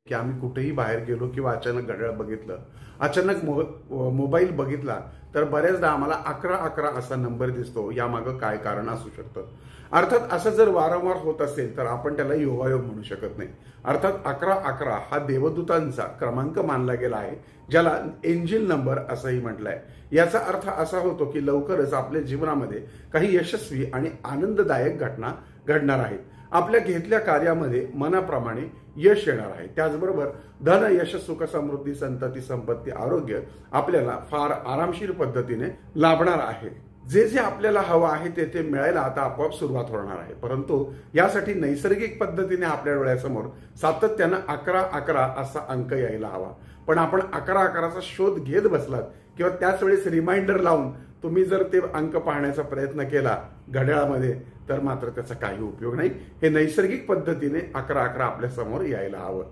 की आम्ही कुठेही बाहेर गेलो किंवा अचानक घड्याळ बघितलं, अचानक मोबाईल बघितला, तर बऱ्याचदा आम्हाला 1111 असा नंबर दिसतो. यामागं काय कारण असू शकतं? अर्थात असं जर वारंवार होत असेल तर आपण त्याला योगायोग म्हणू शकत नाही. अर्थात 1111 हा देवदूतांचा क्रमांक मानला गेला आहे, ज्याला एंजिल नंबर असंही म्हटलंय. याचा अर्थ असा होतो की लवकरच आपल्या जीवनामध्ये काही यशस्वी आणि आनंददायक घटना घडणार आहेत. आपल्या घेतल्या कार्यामध्ये मनाप्रमाणे यश येणार आहे. त्याचबरोबर धन, यश, सुख, समृद्धी, संतती, संपत्ती, आरोग्य आपल्याला फार आरामशीर पद्धतीने लाभणार आहे. जे जे आपल्याला हवं आहे ते मिळायला आता आपोआप सुरुवात होणार आहे. परंतु यासाठी नैसर्गिक पद्धतीने आपल्या डोळ्यासमोर सातत्यानं 1111 असा अंक यायला हवा. पण आपण 1111चा शोध घेत बसलात किंवा त्याच वेळेस रिमाइंडर लावून तुम्ही जर ते अंक पाहण्याचा प्रयत्न केला घड्याळामध्ये, तर मात्र त्याचा काही उपयोग नाही. हे नैसर्गिक पद्धतीने 1111 आपल्या समोर यायला हवं.